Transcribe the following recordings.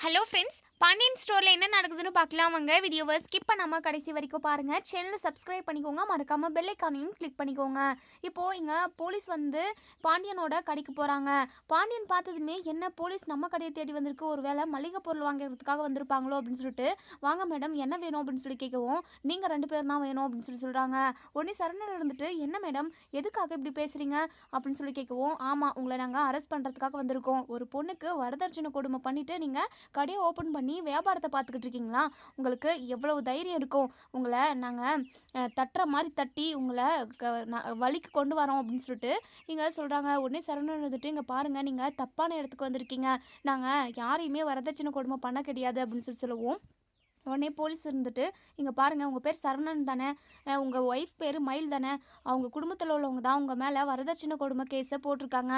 Hello friends, Pandian ஸ்டோரில் என்ன நடக்குதுன்னு பார்க்கலாம் வாங்க. வீடியோவை ஸ்கிப் பண்ணாமல் கடைசி வரைக்கும் பாருங்கள். சேனலை சப்ஸ்கிரைப் பண்ணிக்கோங்க, மறக்காமல் பெல் ஐக்கானையும் கிளிக் பண்ணிக்கோங்க. இப்போது இங்கே போலீஸ் வந்து பாண்டியனோட கடைக்கு போகிறாங்க. பாண்டியன் பார்த்ததுமே என்ன போலீஸ் நம்ம கடையை தேடி வந்திருக்கு, ஒரு வேளை மளிகை பொருள் வாங்கிறதுக்காக வந்திருப்பாங்களோ அப்படின்னு சொல்லிட்டு, வாங்க மேடம் என்ன வேணும் அப்படின்னு சொல்லி கேட்கவும், நீங்கள் 2 பேர் தான் வேணும் அப்படின்னு சொல்லி சொல்கிறாங்க. உடனே சரவணன் இருந்துட்டு, என்ன மேடம் எதுக்காக இப்படி பேசுகிறீங்க அப்படின்னு சொல்லி கேட்கவும், ஆமாம் உங்களை நாங்கள் அரெஸ்ட் பண்ணுறதுக்காக வந்திருக்கோம். ஒரு பொண்ணுக்கு வரதட்சணை கொடுமை பண்ணிவிட்டு நீங்கள் கடையை ஓப்பன் பண்ணி வியாபாரத்தை பார்த்துக்கிட்டு இருக்கீங்களா? உங்களுக்கு எவ்வளவு தைரியம் இருக்கும்? உங்களை நாங்கள் தட்டுற மாதிரி தட்டி உங்களை வழிக்கு கொண்டு வரோம் அப்படின்னு சொல்லிட்டு இங்கே சொல்கிறாங்க. உடனே சரவணன் வந்துட்டு, இங்கே பாருங்கள் நீங்கள் தப்பான இடத்துக்கு வந்திருக்கீங்க. நாங்கள் யாரையுமே வரதட்சணை கொடுமை பண்ண கிடையாது அப்படின்னு சொல்லுவோம். உடனே போலீஸ் இருந்துட்டு, இங்கே பாருங்கள் உங்கள் பேர் சரவணன் தானே, உங்கள் ஒய்ஃப் பேர் மயில் தானே, அவங்க குடும்பத்தில் உள்ளவங்க தான் உங்கள் மேலே வரதட்சணை கொடுமை கேஸை போட்டிருக்காங்க.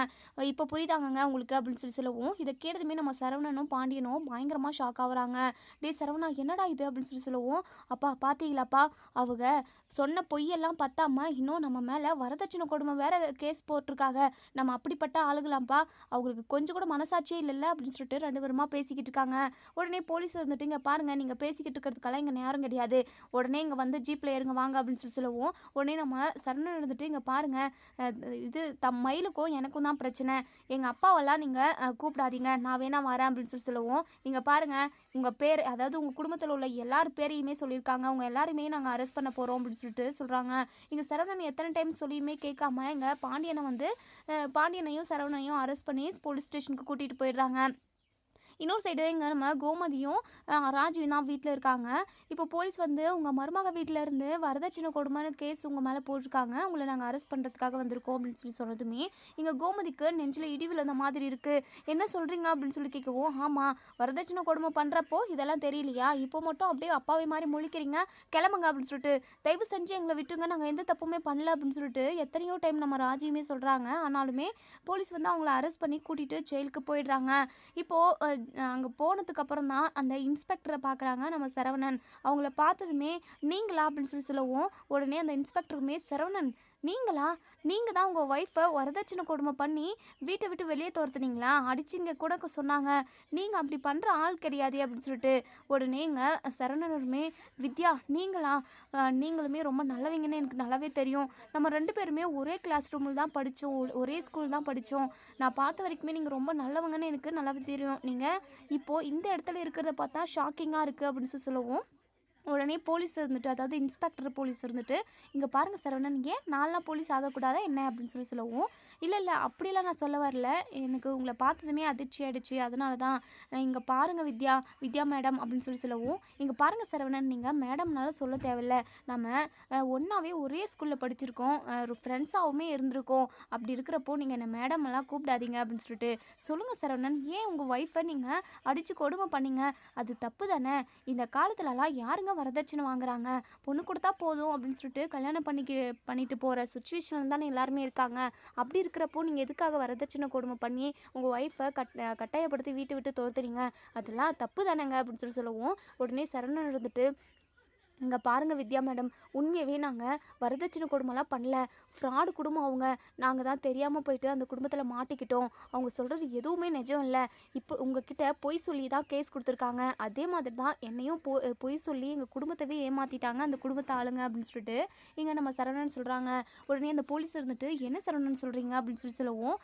இப்போ புரியுதாங்கங்க உங்களுக்கு அப்படின்னு சொல்லவும், இதை கேட்டதுமே நம்ம சரவணனும் பாண்டியனும் பயங்கரமாக ஷாக் ஆகுறாங்க. டே சரவணா என்னடா இது அப்படின்னு சொல்லவும், அப்பா பார்த்தீங்களாப்பா அவங்க சொன்ன பொய்யெல்லாம் பத்தாமல் இன்னும் நம்ம மேலே வரதட்சணை கொடுமை வேற கேஸ் போட்டிருக்காங்க. நம்ம அப்படிப்பட்ட ஆளுகளாம்ப்பா, அவங்களுக்கு கொஞ்சம் கூட மனசாட்சியே இல்லைல்ல அப்படின்னு சொல்லிட்டு 2 பேருமா பேசிக்கிட்டு இருக்காங்க. உடனே போலீஸ் வந்துட்டு, இங்கே பாருங்கள் நீங்கள் பேசிக்கிட்டு இருக்கிறதுக்கெல்லாம் இங்கே நேரம் கிடையாது, உடனே இங்கே வந்து ஜீப்பில் ஏறுங்க வாங்க அப்படின்னு சொல்லவும், உடனே நம்ம சரணன் இருந்துட்டு, இங்கே பாருங்கள் இது மயிலுக்கும் எனக்கும் தான் பிரச்சனை, எங்கள் அப்பாவெல்லாம் நீங்கள் கூப்பிடாதீங்க, நான் வேணா வரேன் அப்படின்னு சொல்லவும், இங்கே பாருங்கள் உங்கள் பேர் அதாவது உங்கள் குடும்பத்தில் உள்ள எல்லார் பேரையுமே சொல்லியிருக்காங்க, அவங்க எல்லாருமே நாங்கள் அரெஸ்ட் பண்ண போகிறோம் அப்படின்னு சொல்லிட்டு சொல்கிறாங்க. இங்கே சரவணன் எத்தனை டைம் சொல்லியுமே கேட்காம இங்கே பாண்டியனையும் சரவணனையும் அரெஸ்ட் பண்ணி போலீஸ் ஸ்டேஷனுக்கு கூட்டிகிட்டு போயிடுறாங்க. இன்னொரு சைடு இங்கே நம்ம கோமதியும் ராஜுவும் தான் வீட்டில் இருக்காங்க. இப்போ போலீஸ் வந்து உங்கள் மருமக வீட்டில் இருந்து வரதட்சணை கொடுமைன்னு கேஸ் உங்கள் மேலே போட்டிருக்காங்க, உங்களை நாங்கள் அரெஸ்ட் பண்ணுறதுக்காக வந்திருக்கோம் அப்படின்னு சொன்னதுமே இங்கே கோமதிக்கு நெஞ்சில் இடி விழுந்த மாதிரி இருக்குது. என்ன சொல்கிறீங்க அப்படின்னு சொல்லி கேட்கவும், ஆமாம் வரதட்சணை கொடுமை பண்ணுறப்போ இதெல்லாம் தெரியலையா, இப்போ மட்டும் அப்படியே அப்பாவை மாதிரி முழிக்கிறீங்க, கிளம்புங்க அப்படின்னு சொல்லிட்டு தயவு செஞ்சு எங்களை விட்டுருங்க, நாங்கள் எந்த தப்புமே பண்ணல அப்படின்னு சொல்லிட்டு எத்தனையோ டைம் நம்ம ராஜியுமே சொல்கிறாங்க. ஆனாலுமே போலீஸ் வந்து அவங்கள அரெஸ்ட் பண்ணி கூட்டிகிட்டு ஜெயிலுக்கு போயிடுறாங்க. இப்போது அங்கே போனதுக்கப்புறம் தான் அந்த இன்ஸ்பெக்டரை பார்க்குறாங்க நம்ம சரவணன். அவங்கள பார்த்ததுமே நீங்களா அப்படின்னு சொல்லவும், உடனே அந்த இன்ஸ்பெக்டருமே சரவணன் நீங்களா, நீங்கள் தான் உங்கள் ஒய்ஃபை வரதட்சணை கொடுமை பண்ணி வீட்டை விட்டு வெளியே துரத்துனீங்களா, அடிச்சிங்க கூட சொன்னாங்க, நீங்கள் அப்படி பண்ணுற ஆள் கிடையாது அப்படின்னு சொல்லிட்டு உடனே இங்கே சரவணனுமே, வித்யா நீங்களுமே ரொம்ப நல்லவங்கன்னு எனக்கு நல்லாவே தெரியும், நம்ம 2 பேருமே ஒரே கிளாஸ் ரூமில் தான் படித்தோம், ஒரே ஸ்கூல் தான் படித்தோம், நான் பார்த்த வரைக்குமே நீங்கள் ரொம்ப நல்லவங்கன்னு எனக்கு நல்லாவே தெரியும், நீங்கள் இப்போது இந்த இடத்துல இருக்கிறத பார்த்தா ஷாக்கிங்காக இருக்குது அப்படின்னு சொல்லவும், உடனே போலீஸ் இருந்துட்டு அதாவது இன்ஸ்பெக்டர் போலீஸ் இருந்துட்டு, இங்கே பாருங்கள் சரவணன் ஏன் நான்லாம் போலீஸ் ஆகக்கூடாதா என்ன அப்படின்னு சொல்லவும், இல்லை அப்படிலாம் நான் சொல்ல வரல, எனக்கு உங்களை பார்த்ததுமே அதிர்ச்சி ஆகிடுச்சு, அதனால தான் இங்கே பாருங்கள் வித்யா மேடம் அப்படின்னு சொல்லவும், இங்கே பாருங்கள் சரவணன் நீங்கள் மேடம்னால சொல்ல தேவையில்ல, நம்ம ஒன்றாவே ஒரே ஸ்கூலில் படிச்சிருக்கோம், ஒரு ஃப்ரெண்ட்ஸாகவுமே இருந்திருக்கோம், அப்படி இருக்கிறப்போ நீங்கள் என்ன மேடமெல்லாம் கூப்பிடாதீங்க அப்படின்னு சொல்லிட்டு சொல்லுங்கள் சரவணன், ஏன் உங்கள் ஒய்ஃபை நீங்கள் அடித்து கொடுமை பண்ணீங்க, அது தப்பு தானே, இந்த காலத்துலலாம் யாருங்க வரதட்சணை வாங்குறாங்க, பொண்ணு கொடுத்தா போதும் அப்படின்னு சொல்லிட்டு கல்யாணம் பண்ணிட்டு போகிற சுச்சுவேஷனில் தானே எல்லாருமே இருக்காங்க, அப்படி இருக்கிறப்போ நீங்கள் எதுக்காக வரதட்சணை கொடுமை பண்ணி உங்கள் ஒய்ஃபை கட்டாயப்படுத்தி வீட்டை விட்டு துரத்துறீங்க, அதெல்லாம் தப்பு தானேங்க அப்படின்னு சொல்லவும், உடனே சரணன் இருந்துட்டு, இங்கே பாருங்கள் வித்யா மேடம், உண்மையாகவே நாங்கள் வரதட்சணை கொடுமைலாம் பண்ணல, ஃப்ராடு குடும்பம் அவங்க, நாங்கள் தான் தெரியாமல் போயிட்டு அந்த குடும்பத்தில் மாட்டிக்கிட்டோம், அவங்க சொல்கிறது எதுவுமே நிஜம் இல்லை, இப்போ உங்ககிட்ட பொய் சொல்லி தான் கேஸ் கொடுத்துருக்காங்க, அதே மாதிரி தான் என்னையும் பொய் சொல்லி எங்கள் குடும்பத்தவே ஏமாற்றிட்டாங்க அந்த குடும்பத்தை ஆளுங்க அப்படின்னு சொல்லிட்டு இங்கே நம்ம சரவணன் சொல்கிறாங்க. உடனே அந்த போலீஸ் இருந்துட்டு, என்ன சரவணன் சொல்கிறீங்க அப்படின்னு சொல்லவும்,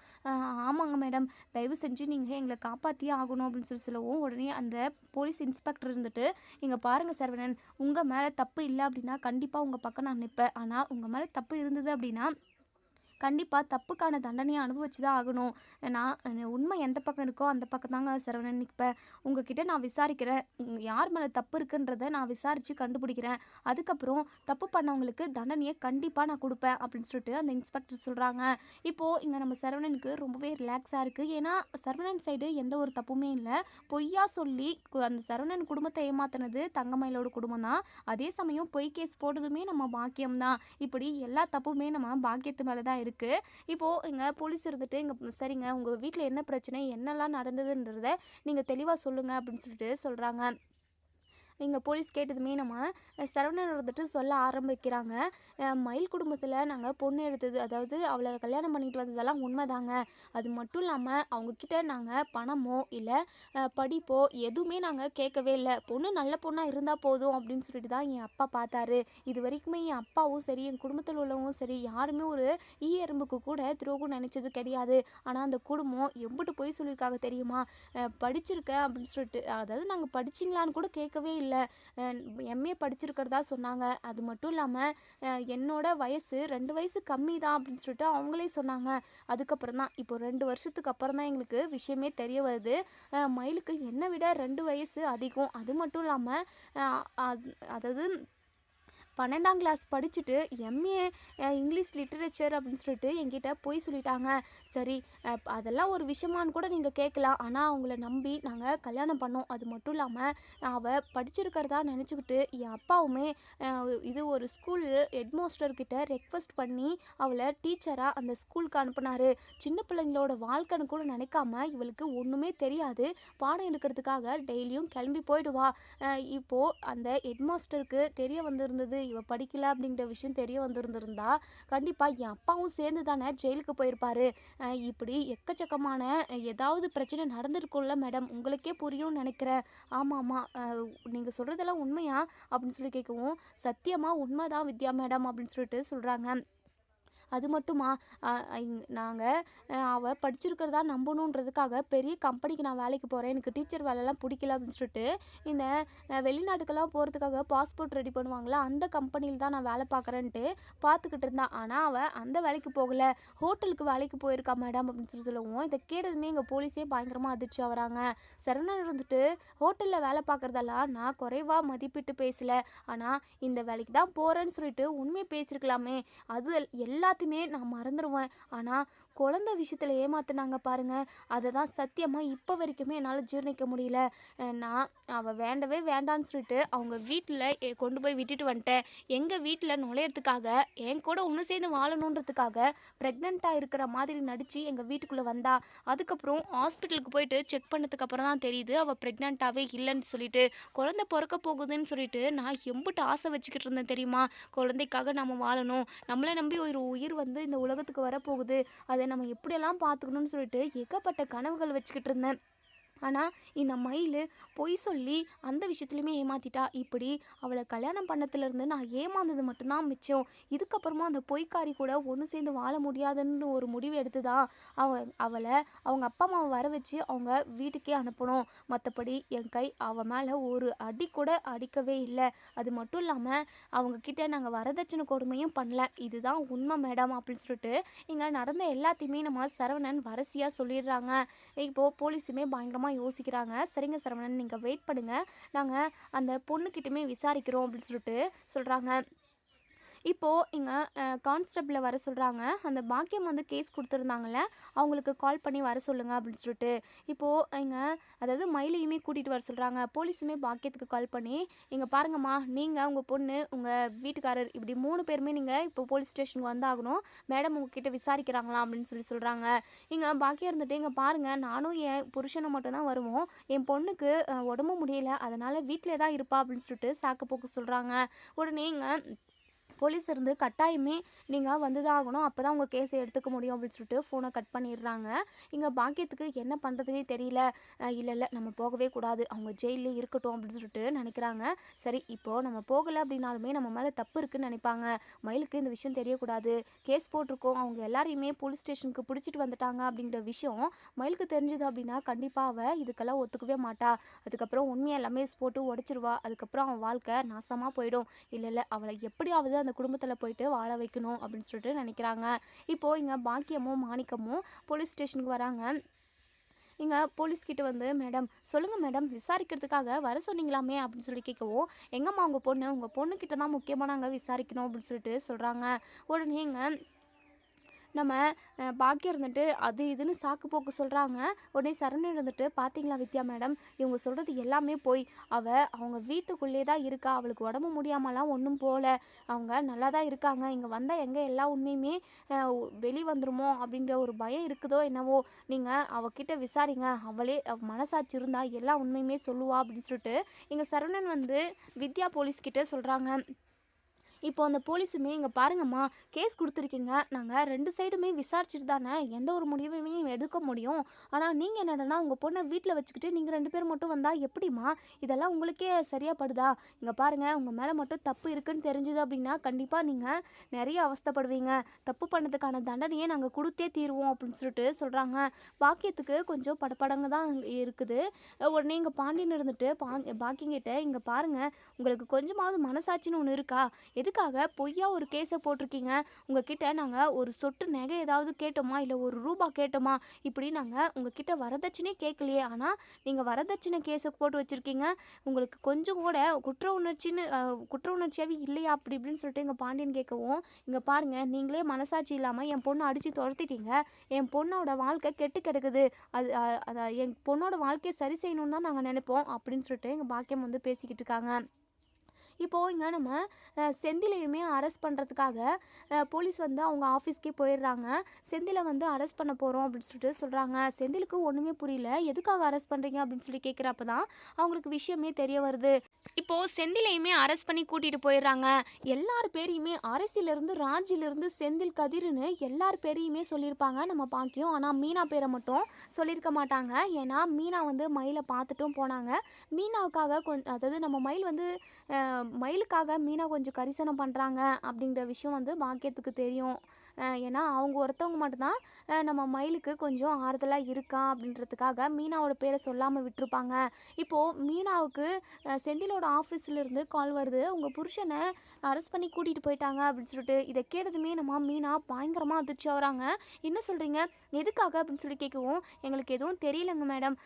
ஆமாங்க மேடம் தயவு செஞ்சு நீங்கள் எங்களை காப்பாற்றியே ஆகணும் அப்படின்னு சொல்லவும், உடனே அந்த போலீஸ் இன்ஸ்பெக்டர் இருந்துட்டு, இங்கே பாருங்கள் சரவணன் உங்கள் மேலே தப்பு இல்லை அப்படின்னா கண்டிப்பாக உங்கள் பக்கம் நான் நிற்பேன், ஆனால் உங்கள் மேலே தப்பு இருந்தது அப்படின்னா கண்டிப்பாக தப்புக்கான தண்டனையை அனுபவிச்சு தான் ஆகணும், நான் உண்மை எந்த பக்கம் இருக்கோ அந்த பக்கம் தாங்க சரவணன் நிற்பேன், உங்ககிட்ட நான் விசாரிக்கிறேன், யார் மேலே தப்பு இருக்குன்றதை நான் விசாரித்து கண்டுபிடிக்கிறேன், அதுக்கப்புறம் தப்பு பண்ணவங்களுக்கு தண்டனையை கண்டிப்பாக நான் கொடுப்பேன் அப்படின்னு சொல்லிட்டு அந்த இன்ஸ்பெக்டர் சொல்கிறாங்க. இப்போது இங்கே நம்ம சரவணனுக்கு ரொம்பவே ரிலாக்ஸாக இருக்குது, ஏன்னா சரவணன் சைடு எந்த ஒரு தப்புமே இல்லை, பொய்யா சொல்லி அந்த சரவணன் குடும்பத்தை ஏமாத்தினது தங்கமயிலோட குடும்பம் தான், அதே சமயம் பொய் கேஸ் போட்டதுமே நம்ம பாக்கியம் தான், இப்படி எல்லா தப்புமே நம்ம பாக்கியத்து மேலே தான் இருக்குது. இப்போது இங்கே போலீஸ் இருந்துட்டு, இங்கே சரிங்க உங்கள் வீட்டில் என்ன பிரச்சனை என்னெல்லாம் நடந்ததுன்றத நீங்கள் தெளிவாக சொல்லுங்கள் அப்படின்னு சொல்லிட்டு சொல்கிறாங்க. இங்கே போலீஸ் கேட்டதுமே நம்ம சரவணன் வந்துட்டு சொல்ல ஆரம்பிக்கிறாங்க. மயில் குடும்பத்தில் நாங்கள் பொண்ணு எடுத்தது, அதாவது அவளை கல்யாணம் பண்ணிட்டு வந்ததெல்லாம் உண்மைதாங்க. அது மட்டும் இல்லாமல் அவங்கக்கிட்ட நாங்கள் பணமோ இல்லை படிப்போ எதுவுமே நாங்கள் கேட்கவே இல்லை. பொண்ணு நல்ல பொண்ணாக இருந்தால் போதும் அப்படின்னு சொல்லிட்டு தான் என் அப்பா பார்த்தாரு. இது வரைக்குமே என் அப்பாவும் சரி என் குடும்பத்தில் உள்ளவங்களும் சரி யாருமே ஒரு எறும்புக்கு கூட துரோகம் நினச்சது கிடையாது. ஆனால் அந்த குடும்பம் எம்பிட்டு போய் சொல்லியிருக்காங்க தெரியுமா? படிச்சிருக்கேன் அப்படின்னு சொல்லிட்டு, அதாவது நாங்கள் படிச்சிங்களான்னு கூட கேட்கவே இல்லை. எம்ஏ படிச்சிருக்கிறதா சொன்னாங்க. அது மட்டும் இல்லாமல் என்னோட வயசு 2 வயசு கம்மி தான் அப்படின்னு சொல்லிட்டு அவங்களே சொன்னாங்க. அதுக்கப்புறம் தான் இப்போ 2 வருஷத்துக்கு அப்புறம் தான் எங்களுக்கு விஷயமே தெரிய வருது. மயிலுக்கு என்னை விட 2 வயசு அதிகம். அது மட்டும் இல்லாமல் அதாவது 12ஆம் கிளாஸ் படிச்சுட்டு எம்ஏ இங்கிலீஷ் லிட்ரேச்சர் அப்படின்னு சொல்லிட்டு என்கிட்ட போய் சொல்லிட்டாங்க. சரி, அதெல்லாம் ஒரு விஷயமானு கூட நீங்கள் கேட்கலாம். ஆனால் அவங்கள நம்பி நாங்கள் கல்யாணம் பண்ணோம். அது மட்டும் இல்லாமல் அவள் படிச்சிருக்கிறதா நினச்சிக்கிட்டு என் அப்பாவுமே இது ஒரு ஸ்கூல் ஹெட்மாஸ்டர்கிட்ட ரெக்வஸ்ட் பண்ணி அவளை டீச்சராக அந்த ஸ்கூலுக்கு அனுப்புனாரு. சின்ன பிள்ளைங்களோட வாழ்க்கைன்னு கூட நினைக்காம இவளுக்கு ஒன்றுமே தெரியாது, பாடம் எடுக்கிறதுக்காக டெய்லியும் கிளம்பி போயிடுவா. இப்போது அந்த ஹெட்மாஸ்டருக்கு தெரிய வந்திருந்தது இவ படிக்கல அப்படிங்கிற விஷயம் தெரிய வந்திருந்திருந்தா கண்டிப்பாக என் அப்பாவும் சேர்ந்து தானே ஜெயிலுக்கு போயிருப்பாரு. இப்படி எக்கச்சக்கமான ஏதாவது பிரச்சனை நடந்திருக்கும்ல மேடம், உங்களுக்கே புரியும்னு நினைக்கிறேன். ஆமாம், நீங்கள் சொல்கிறதெல்லாம் உண்மையா அப்படின்னு சொல்லி கேட்கவும், சத்தியமாக உண்மைதான் வித்யா மேடம் அப்படின்னு சொல்லிட்டு சொல்கிறாங்க. அது மட்டுமா, நாங்கள் அவள் படிச்சிருக்கிறதா நம்பணுன்றதுக்காக பெரிய கம்பெனிக்கு நான் வேலைக்கு போகிறேன், எனக்கு டீச்சர் வேலைலாம் பிடிக்கல அப்படின்னு சொல்லிட்டு இந்த வெளிநாட்டுக்கெல்லாம் போகிறதுக்காக பாஸ்போர்ட் ரெடி பண்ணுவாங்களா, அந்த கம்பெனியில் தான் நான் வேலை பார்க்குறேன்ட்டு பார்த்துக்கிட்டு இருந்தான். ஆனால் அவள் அந்த வேலைக்கு போகலை, ஹோட்டலுக்கு வேலைக்கு போயிருக்கா மேடம் அப்படின்னு சொல்லவும், இதை கேட்டதுமே எங்கள் போலீஸே பயங்கரமாக அதிர்ச்சி ஆகிறாங்க. சரவணன் இருந்துட்டு ஹோட்டலில் வேலை பார்க்குறதெல்லாம் நான் குறைவாக மதிப்பிட்டு பேசலை, ஆனால் இந்த வேலைக்கு தான் போகிறேன்னு சொல்லிட்டு உண்மையை பேசியிருக்கலாமே, அது எல்லாத்தையுமே நான் மறந்துடுவேன். ஆனால் குழந்தை விஷயத்தில் ஏமாத்தினாங்க பாருங்க, அதை தான் சத்தியமாக இப்போ வரைக்குமே என்னால் ஜீர்ணிக்க முடியல. நான் அவள் வேண்டவே வேண்டான்னு சொல்லிட்டு அவங்க வீட்டில் கொண்டு போய் விட்டுட்டு வந்துட்டேன். எங்கள் வீட்டில் நுழையிறதுக்காக என் கூட ஒன்று சேர்ந்து வாழணுன்றதுக்காக ப்ரெக்னெண்ட்டாக இருக்கிற மாதிரி நடித்து எங்கள் வீட்டுக்குள்ளே வந்தா. அதுக்கப்புறம் ஹாஸ்பிட்டலுக்கு போயிட்டு செக் பண்ணதுக்கப்புறம் தான் தெரியுது அவள் ப்ரெக்னெண்ட்டாகவே இல்லைன்னு சொல்லிட்டு. குழந்தை பிறக்க போகுதுன்னு சொல்லிட்டு நான் எம்பிட்டு ஆசை வச்சுக்கிட்டு இருந்தேன் தெரியுமா? குழந்தைக்காக நம்ம வாழணும், நம்மளை நம்பி ஒரு உயிர் வந்து இந்த உலகத்துக்கு வரப்போகுது, அதை நம்ம எப்படியெல்லாம் பார்த்துக்கணும்னு சொல்லிட்டு ஏகப்பட்ட கனவுகள் வச்சுக்கிட்டு இருந்தேன். ஆனால் இந்த மயில் பொய் சொல்லி அந்த விஷயத்துலையுமே ஏமாத்திட்டா. இப்படி அவளை கல்யாணம் பண்ணத்துலேருந்து நான் ஏமாந்தது மட்டும்தான் மிச்சம். இதுக்கப்புறமா அந்த பொய்க்காரி கூட ஒன்று சேர்ந்து வாழ முடியாதுன்னு ஒரு முடிவு எடுத்து தான் அவளை அவங்க அப்பா அம்மாவை வர வச்சு அவங்க வீட்டுக்கே அனுப்பணும். மற்றபடி என் கை அவள் மேலே ஒரு அடி கூட அடிக்கவே இல்லை. அது மட்டும் இல்லாமல் அவங்கக்கிட்ட நாங்கள் வரதட்சணை கொடுமையும் பண்ணல. இதுதான் உண்மை மேடம் அப்படின்னு சொல்லிட்டு இங்கே நடந்த எல்லாத்தையுமே நம்ம சரவணன் வரிசையாக சொல்லிடுறாங்க. இப்போது போலீஸுமே பயங்கரமாக யோசிக்கிறாங்க. சரிங்க சரவணன், நீங்கள் வெயிட் பண்ணுங்க, நாங்கள் அந்த பொண்ணுக்கிட்டுமே விசாரிக்கிறோம் அப்படின்னு சொல்லிட்டு சொல்கிறாங்க. இப்போது இங்கே கான்ஸ்டபிளை வர சொல்கிறாங்க. அந்த பாக்கியம் வந்து கேஸ் கொடுத்துருந்தாங்கல்ல, அவங்களுக்கு கால் பண்ணி வர சொல்லுங்கள் அப்படின்னு சொல்லிட்டு. இப்போது இங்கே அதாவது மயிலையுமே கூட்டிகிட்டு வர சொல்கிறாங்க. போலீஸுமே பாக்கியத்துக்கு கால் பண்ணி, இங்கே பாருங்கம்மா, நீங்கள் உங்கள் பொண்ணு உங்கள் வீட்டுக்காரர் இப்படி 3 பேருமே நீங்கள் இப்போ போலீஸ் ஸ்டேஷனுக்கு வந்தாகணும், மேடம் உங்ககிட்ட விசாரிக்கிறாங்களா அப்படின்னு சொல்கிறாங்க. இங்கே பாக்கியம் இருந்துட்டு, இங்கே பாருங்கள், நானும் என் புருஷனை மட்டும்தான் வருவோம், என் பொண்ணுக்கு உடம்பு முடியல, அதனால் வீட்டிலே தான் இருப்பா அப்படின்னு சொல்லிட்டு சாக்கு போக்கு சொல்கிறாங்க. உடனே இங்கே போலீஸ் இருந்து கட்டாயமே நீங்கள் வந்து தான் ஆகணும், அப்போ தான் உங்கள் கேஸை எடுத்துக்க முடியும் அப்படின்னு சொல்லிட்டு ஃபோனை கட் பண்ணிடுறாங்க. இங்கே பாக்கியத்துக்கு என்ன பண்ணுறதுனே தெரியல. இல்லை நம்ம போகவே கூடாது, அவங்க ஜெயிலே இருக்கட்டும் அப்படின்னு சொல்லிட்டு நினைக்கிறாங்க. சரி, இப்போது நம்ம போகலை அப்படின்னாலுமே நம்ம மேலே தப்பு இருக்குதுன்னு நினைப்பாங்க. மயிலுக்கு இந்த விஷயம் தெரியக்கூடாது, கேஸ் போட்டிருக்கோம், அவங்க எல்லாரையுமே போலீஸ் ஸ்டேஷனுக்கு பிடிச்சிட்டு வந்துட்டாங்க அப்படிங்கிற விஷயம் மயிலுக்கு தெரிஞ்சுது அப்படின்னா கண்டிப்பாக அவள் இதுக்கெல்லாம் ஒத்துக்கவே மாட்டா. அதுக்கப்புறம் உண்மையை எல்லாமே போட்டு உடச்சிருவா. அதுக்கப்புறம் அவன் வாழ்க்கை நாசமாக போயிடும். இல்லை அவளை எப்படியாவது அந்த குடும்பத்தில் போயிட்டு வாழ வைக்கணும் அப்படின்னு சொல்லிட்டு நினைக்கிறாங்க. இப்போது இங்கே பாக்கியமும் மாணிக்கமும் போலீஸ் ஸ்டேஷனுக்கு வராங்க. இங்கே போலீஸ்கிட்ட வந்து, மேடம் சொல்லுங்கள் மேடம், விசாரிக்கிறதுக்காக வர சொன்னீங்களாமே அப்படின்னு சொல்லி கேட்கவும், எங்கம்மா உங்கள் பொண்ணுக்கிட்ட தான் முக்கியமாக நாங்கள் விசாரிக்கணும் அப்படின்னு சொல்லிட்டு சொல்கிறாங்க. உடனே இங்கே நம்ம பாக்கியம் இருந்துட்டு அது இதுன்னு சாக்கு போக்கு சொல்கிறாங்க. உடனே சரவணன் இருந்துட்டு, பார்த்தீங்களா வித்யா மேடம், இவங்க சொல்கிறது எல்லாமே போய். அவங்க வீட்டுக்குள்ளே தான் இருக்கா, அவளுக்கு உடம்பு முடியாமலாம் ஒன்றும் போகல, அவங்க நல்லா தான் இருக்காங்க. இங்கே வந்தால் எங்கே எல்லா உண்மையுமே வெளி வந்துருமோ அப்படின்ற ஒரு பயம் இருக்குதோ என்னவோ, நீங்கள் அவகிட்ட விசாரிங்க, அவளே மனசாட்சி இருந்தால் எல்லா உண்மையுமே சொல்லுவா அப்படின்னு சொல்லிட்டு எங்கள் சரவணன் வந்து வித்யா போலீஸ்கிட்ட சொல்கிறாங்க. இப்போ அந்த போலீஸுமே, இங்கே பாருங்கம்மா, கேஸ் கொடுத்துருக்கீங்க, நாங்கள் 2 சைடுமே விசாரிச்சுட்டு தானே எந்த ஒரு முடிவையுமே எடுக்க முடியும். ஆனால் நீங்கள் என்னடனா உங்கள் பொண்ணை வீட்டில் வச்சுக்கிட்டு நீங்கள் 2 பேர் மட்டும் வந்தால் எப்படிம்மா, இதெல்லாம் உங்களுக்கே சரியாக படுதா? இங்கே பாருங்கள், உங்கள் மேலே மட்டும் தப்பு இருக்குன்னு தெரிஞ்சுது அப்படின்னா கண்டிப்பாக நீங்கள் நிறைய அவஸ்தைப்படுவீங்க, தப்பு பண்ணதுக்கான தண்டனையே நாங்கள் கொடுத்தே தீருவோம் அப்படின்னு சொல்லிட்டு சொல்கிறாங்க. பாக்கியத்துக்கு கொஞ்சம் படப்படங்க தான் இருக்குது. உடனே இங்கே பாண்டியன் இருந்துட்டு பாக்கியங்கிட்ட, இங்கே பாருங்கள், உங்களுக்கு கொஞ்சமாவது மனசாட்சின்னு ஒன்று இருக்கா? எதுக்காக பொய்யா ஒரு கேஸை போட்டிருக்கீங்க? உங்ககிட்ட நாங்கள் ஒரு சொட்டு நகை ஏதாவது கேட்டோமா, இல்லை ₹1 கேட்டோமா? இப்படி நாங்கள் உங்ககிட்ட வரதட்சணே கேட்கலையே, ஆனால் நீங்கள் வரதட்சணை கேஸை போட்டு வச்சுருக்கீங்க. உங்களுக்கு கொஞ்சம் கூட குற்ற உணர்ச்சியாகவே இல்லையா? அப்படி இப்படின்னு சொல்லிட்டு எங்கள் பாண்டியன் கேட்கவும், இங்கே பாருங்கள், நீங்களே மனசாட்சி இல்லாமல் என் பொண்ணை அடித்து துரத்திட்டீங்க, என் பொண்ணோட வாழ்க்கை கெட்டு கிடக்குது, அதை என் பொண்ணோட வாழ்க்கையை சரி செய்யணும்னு தான் நாங்கள் நினைப்போம் அப்படின்னு சொல்லிட்டு எங்கள் பாக்கியம் வந்து பேசிக்கிட்டு இருக்காங்க. இப்போது இங்கே நம்ம செந்திலையுமே அரெஸ்ட் பண்ணுறதுக்காக போலீஸ் வந்து அவங்க ஆஃபீஸ்க்கே போயிடுறாங்க. செந்திலை வந்து அரெஸ்ட் பண்ண போகிறோம் அப்படின்னு சொல்லிட்டு சொல்கிறாங்க. செந்திலுக்கு ஒன்றுமே புரியல, எதுக்காக அரெஸ்ட் பண்ணுறீங்க அப்படின்னு சொல்லி கேட்குறப்ப தான் அவங்களுக்கு விஷயமே தெரிய வருது. இப்போது செந்திலையுமே அரெஸ்ட் பண்ணி கூட்டிகிட்டு போயிடுறாங்க. எல்லார் பேரையுமே அரசியலேருந்து ராஜிலிருந்து செந்தில் கதிர்னு எல்லார் பேரையுமே சொல்லியிருப்பாங்க நம்ம பாக்கியம். ஆனால் மீனா பேரை மட்டும் சொல்லியிருக்க மாட்டாங்க. ஏன்னா மீனா வந்து மயிலை பார்த்துட்டும் போனாங்க. மீனாவுக்காக அதாவது நம்ம மயில் வந்து மயிலுக்காக மீனா கொஞ்சம் கரிசனம் பண்ணுறாங்க அப்படிங்கிற விஷயம் வந்து பாக்கியத்துக்கு தெரியும். ஏன்னா அவங்க ஒருத்தவங்க மட்டும்தான் நம்ம மயிலுக்கு கொஞ்சம் ஆறுதலாக இருக்கா அப்படின்றதுக்காக மீனாவோட பேரை சொல்லாமல் விட்டுருப்பாங்க. இப்போது மீனாவுக்கு செந்திலோட ஆஃபீஸ்லேருந்து கால் வருது, உங்கள் புருஷனை அரெஸ்ட் பண்ணி கூட்டிகிட்டு போயிட்டாங்க அப்படின்னு சொல்லிட்டு. இதை கேட்டதுமே நம்ம மீனா பயங்கரமாக அதிர்ச்சி ஆகுறாங்க. என்ன சொல்கிறீங்க, எதுக்காக அப்படின்னு சொல்லி கேட்கவும், எங்களுக்கு எதுவும் தெரியலங்க மேடம்,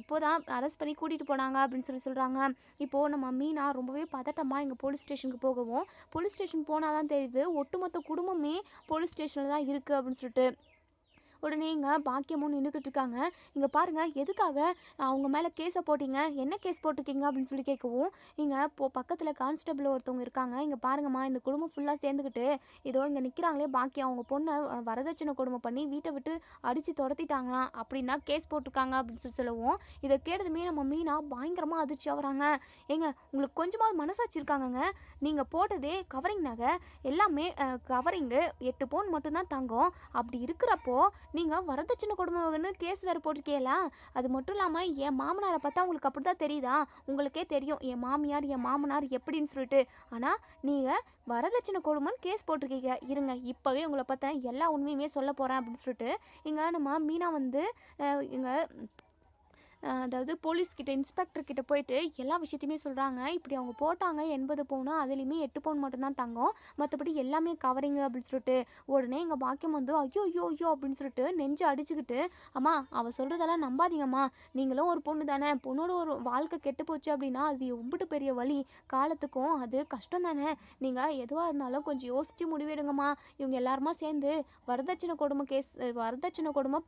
இப்போதான் அரெஸ்ட் பண்ணி கூட்டிகிட்டு போனாங்க அப்படின்னு சொல்கிறாங்க. இப்போது நம்ம மீனா ரொம்பவே பதட்டமாக எங்கள் போலீஸ் ஸ்டேஷனுக்கு போகவும், போலீஸ் ஸ்டேஷன் போனால் தான் தெரியுது ஒட்டுமொத்த குடும்பமே போலீஸ் ஸ்டேஷனில் தான் இருக்குது அப்படின்னு சொல்லிட்டு. உடனே இங்கே பாக்கியமும் நின்றுக்கிட்டு இருக்காங்க. இங்கே பாருங்கள், எதுக்காக அவங்க மேலே கேஸை போட்டிங்க, என்ன கேஸ் போட்டிருக்கீங்க அப்படின்னு சொல்லி கேட்கவும், இங்கே பக்கத்தில் கான்ஸ்டபிள் ஒருத்தவங்க இருக்காங்க. இங்கே பாருங்கம்மா, இந்த குடும்பம் ஃபுல்லாக சேர்ந்துக்கிட்டு இதோ இங்கே நிற்கிறாங்களே பாக்கியம், அவங்க பொண்ணை வரதட்சணை கொடுமை பண்ணி வீட்டை விட்டு அடித்து துரத்திட்டாங்களாம், அப்படின்னா கேஸ் போட்டிருக்காங்க அப்படின்னு சொல்லவும், இதை கேட்டதுமே நம்ம மீனா பயங்கரமாக அதிர்ச்சி ஆகுறாங்க. ஏங்க, உங்களுக்கு கொஞ்சமாவது மனசாட்சி இருக்காங்கங்க, நீங்கள் போட்டதே கவரிங் நகை எல்லாமே கவரிங்கு 8 பவுன் மட்டும்தான் தங்கம். அப்படி இருக்கிறப்போ நீங்கள் வரதட்சணை கொடுமைன்னு கேஸ் வேறு போட்டிருக்கீங்களா? அது மட்டும் இல்லாமல் என் மாமனாரை பார்த்தா உங்களுக்கு அப்படி தான் தெரியுதா? உங்களுக்கே தெரியும் என் மாமியார் என் மாமனார் எப்படின்னு சொல்லிட்டு. ஆனால் நீங்கள் வரதட்சணை கொடுமைன்னு கேஸ் போட்டிருக்கீங்க. இருங்க, இப்போவே உங்களை பார்த்தா எல்லா உண்மையுமே சொல்ல போகிறேன் அப்படின்னு சொல்லிட்டு இங்கே நம்ம மீனா வந்து இங்கே அதாவது போலீஸ்கிட்ட இன்ஸ்பெக்டர்கிட்ட போயிட்டு எல்லா விஷயத்தையுமே சொல்கிறாங்க. இப்படி அவங்க போட்டாங்க 80 பவுனு, அதுலேயுமே 8 பவுன் மட்டும்தான் தங்கம், மற்றபடி எல்லாமே கவரிங்கு அப்படின்னு சொல்லிட்டு. உடனே எங்கள் பாக்கியம் வந்து ஐயோ ஐயோ ஐயோ அப்படின்னு சொல்லிட்டு நெஞ்சு அடிச்சுக்கிட்டு, அம்மா அவள் சொல்கிறதெல்லாம் நம்பாதீங்கம்மா, நீங்களும் ஒரு பொண்ணு தானே, பொண்ணோட ஒரு வாழ்க்கை கெட்டு போச்சு அப்படின்னா அது எம்பிட்டு பெரிய வழி, காலத்துக்கும் அது கஷ்டம் தானே, நீங்கள் எதுவாக இருந்தாலும் கொஞ்சம் யோசித்து முடிவெடுங்கம்மா. இவங்க எல்லாருமா சேர்ந்து வரதட்சணை கொடுமை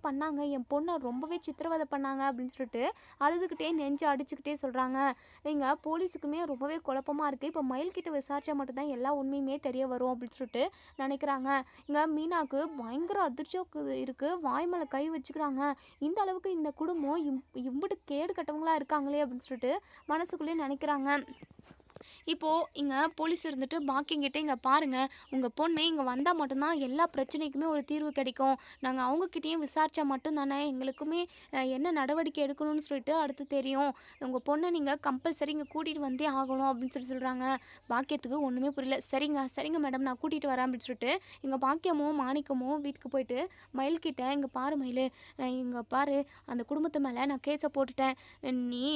பண்ணாங்க, என் பொண்ணை ரொம்பவே சித்திரவதை பண்ணாங்க அப்படின்னு சொல்லிட்டு அழுதுகிட்டே நெஞ்சு அடிச்சுக்கிட்டே சொல்கிறாங்க. இங்கே போலீஸுக்குமே ரொம்பவே குழப்பமாக இருக்குது. இப்போ மயில்கிட்ட விசாரிச்சா மட்டும்தான் எல்லா உண்மையுமே தெரிய வரும் அப்படின்னு சொல்லிட்டு நினைக்கிறாங்க. இங்கே மீனாவுக்கு பயங்கர அதிர்ச்சியாக இருக்குது, வாய் மேலே கை வச்சுக்கிறாங்க. இந்த அளவுக்கு இந்த குடும்பம் இம்பிட்டு கேடு கட்டவங்களா இருக்காங்களே அப்படின்னு சொல்லிட்டு மனசுக்குள்ளேயே நினைக்கிறாங்க. இப்போது இங்கே போலீஸ் இருந்துட்டு பாக்கிங்கிட்ட, இங்கே பாருங்கள், உங்கள் பொண்ணு இங்கே வந்தால் மட்டும்தான் எல்லா பிரச்சனைக்குமே ஒரு தீர்வு கிடைக்கும், நாங்கள் அவங்கக்கிட்டேயும் விசாரித்தா மட்டும்தானே எங்களுக்குமே என்ன நடவடிக்கை எடுக்கணும்னு சொல்லிட்டு அடுத்து தெரியும், உங்கள் பொண்ணை நீங்கள் கம்பல்சரி இங்கே கூட்டிகிட்டு வந்தே ஆகணும் அப்படின்னு சொல்கிறாங்க. பாக்கியத்துக்கு ஒன்றுமே புரியல. சரிங்க மேடம், நான் கூட்டிகிட்டு வரேன் அப்படின்னு சொல்லிட்டு எங்கள் பாக்கியமும் மாணிக்கமும் வீட்டுக்கு போயிட்டு மயில்கிட்ட, இங்கே பாரு மயில், இங்கே பாரு, அந்த குடும்பத்து மேலே நான் கேஸை போட்டுட்டேன், நீ